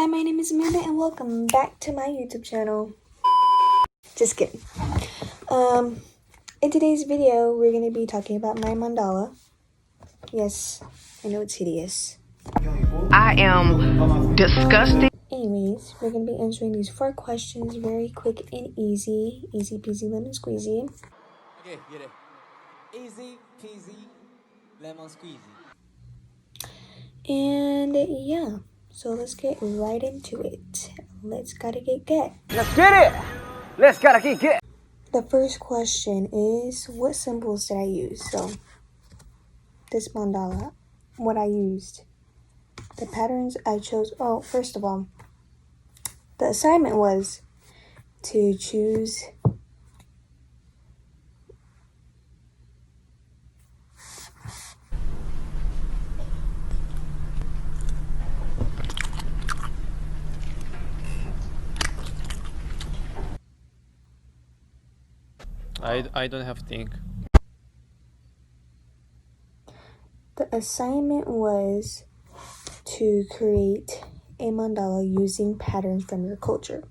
Hi, my name is Amanda and welcome back to my YouTube channel. Just kidding. In today's video, we're going to be talking about my mandala. Yes, I know it's hideous. I am disgusted. Anyways, we're going to be answering these 4 questions very quick and easy. Easy peasy lemon squeezy. Okay, get it. Easy peasy lemon squeezy. And yeah, so let's get right into it. Let's get. Let's get it! Let's get. The first question is, what symbols did I use? So, this mandala, what I used. The patterns I chose, first of all, the assignment was to choose I don't have to think. the assignment was to create a mandala using patterns from your culture.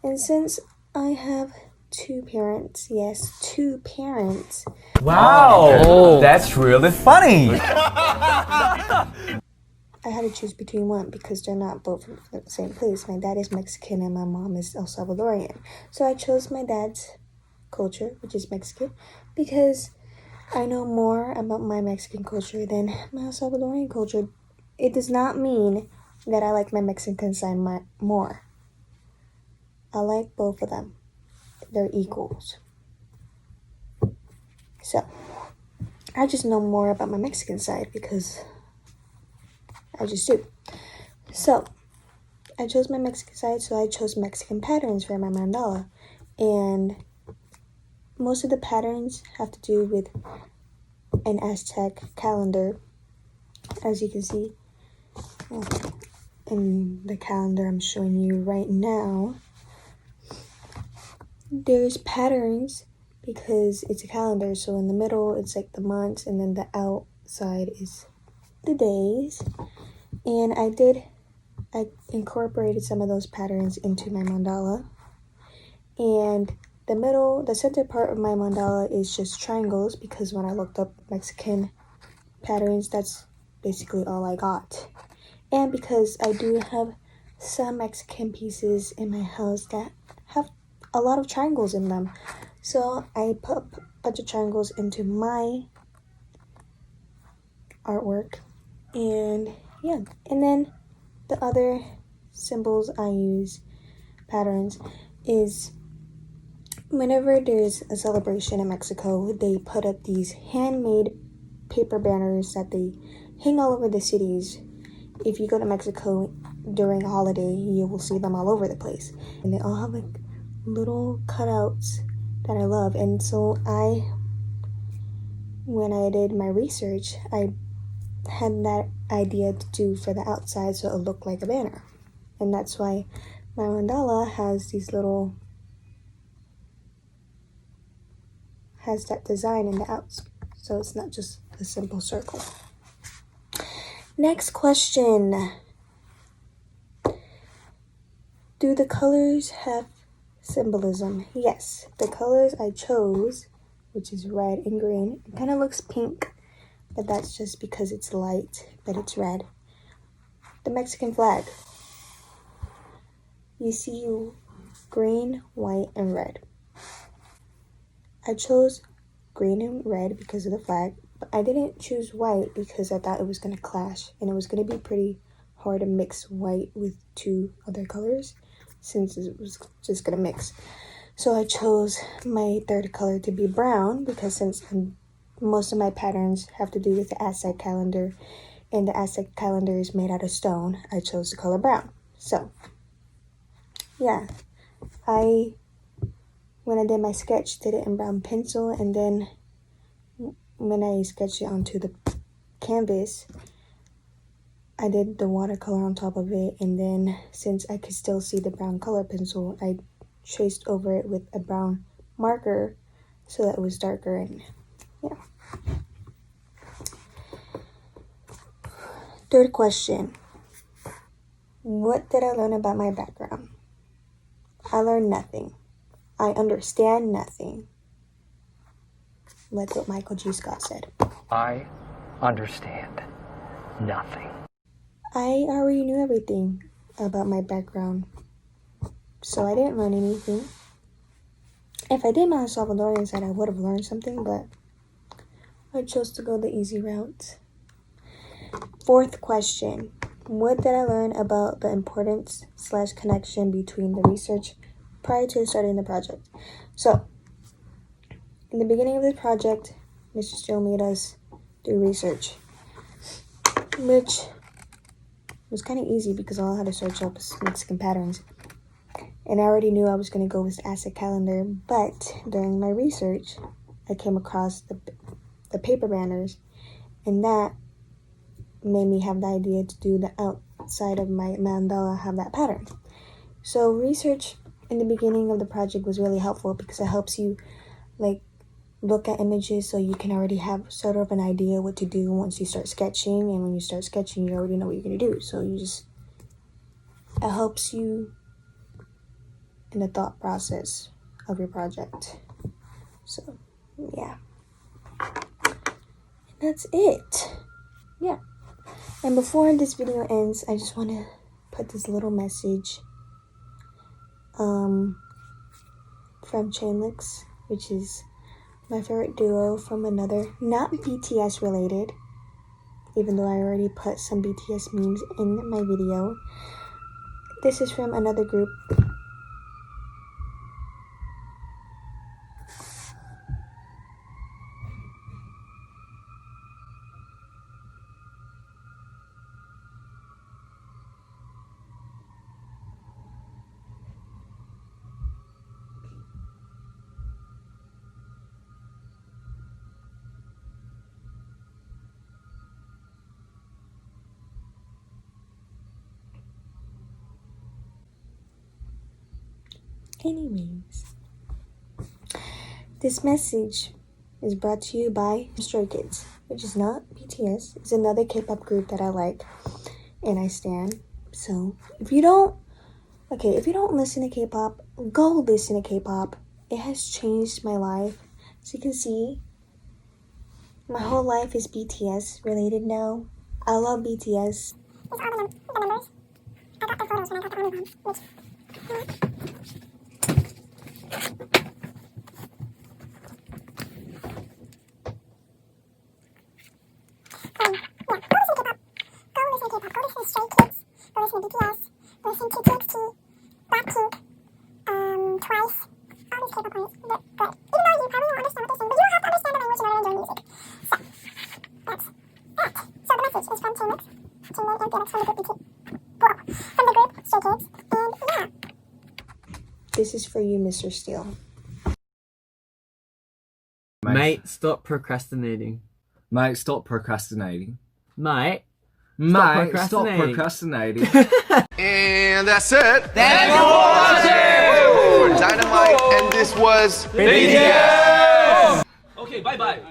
And since I have 2 parents, yes, 2 parents. Wow, that's really funny. I had to choose between one because they're not both from the same place. My dad is Mexican and my mom is El Salvadorian. So I chose my dad's culture, which is Mexican, because I know more about my Mexican culture than my El Salvadorian culture. It does not mean that I like my Mexican side more. I like both of them. They're equals. So, I just know more about my Mexican side because I just do. So, I chose my Mexican side, so I chose Mexican patterns for my mandala. And most of the patterns have to do with an Aztec calendar, as you can see in the calendar I'm showing you right now. There's patterns because it's a calendar, so in the middle it's like the months and then the outside is the days. And I incorporated some of those patterns into my mandala. And the center part of my mandala is just triangles because when I looked up Mexican patterns, that's basically all I got. And because I do have some Mexican pieces in my house that have a lot of triangles in them. So I put a bunch of triangles into my artwork. And yeah, and then the other symbols I use, patterns, is whenever there's a celebration in Mexico, they put up these handmade paper banners that they hang all over the cities. If you go to Mexico during a holiday, you will see them all over the place. And they all have like little cutouts that I love. And so when I did my research, I had that idea to do for the outside so it looked like a banner. And that's why my mandala has that design in the outs. So it's not just a simple circle. Next question. Do the colors have symbolism? Yes, the colors I chose, which is red and green, it kind of looks pink, but that's just because it's light, but it's red. The Mexican flag. You see green, white, and red. I chose green and red because of the flag, but I didn't choose white because I thought it was going to clash, and it was going to be pretty hard to mix white with 2 other colors since it was just going to mix. So I chose my third color to be brown because since most of my patterns have to do with the Aztec calendar, and the Aztec calendar is made out of stone, I chose the color brown. So, yeah, when I did my sketch, did it in brown pencil, and then when I sketched it onto the canvas, I did the watercolor on top of it, and then since I could still see the brown color pencil, I traced over it with a brown marker so that it was darker. And yeah. Third question. What did I learn about my background? I learned nothing. I understand nothing. That's what Michael G. Scott said. I understand nothing. I already knew everything about my background, so I didn't learn anything. If I did my Salvadorian side, I would have learned something, but I chose to go the easy route. Fourth question. What did I learn about the importance / connection between the research prior to starting the project? So, in the beginning of the project, Mr. Steele made us do research, which was kind of easy because all I had to search up was Mexican patterns. And I already knew I was going to go with acid calendar, but during my research, I came across the paper banners, and that made me have the idea to do the outside of my mandala have that pattern. So research in the beginning of the project was really helpful because it helps you look at images so you can already have sort of an idea what to do once you start sketching, and when you start sketching you already know what you're going to do. So it helps you in the thought process of your project. So yeah, that's it. Yeah. And before this video ends, I just want to put this little message from Chainlix, which is my favorite duo from another, not BTS related, even though I already put some BTS memes in my video. This is from another group. Anyways, this message is brought to you by Stray Kids, which is not BTS. It's another K-pop group that I like and I stan. So if you don't listen to K-pop, go listen to K-pop. It has changed my life. As you can see, my whole life is BTS related now. I love BTS. It's all the members. I got the photos when I got the army bomb, Go listen to K-pop. Go listen to Stray Kids. Go listen to BTS. Go listen to TXT, Blackpink, Twice. All these K-pop artists. They're good. Even though you probably won't understand what they're saying, but you don't have to understand the language in order to enjoy music. So, that's that. So the message is from Chainlix. Chainlix and DMX from the group from the group Stray Kids. And yeah. This is for you, Mr. Steele. Mate, stop procrastinating. Mate, stop procrastinating. Mate, Stop procrastinating. And that's it. Thank you for watching. Dynamite, and this was BTS. Okay, bye bye.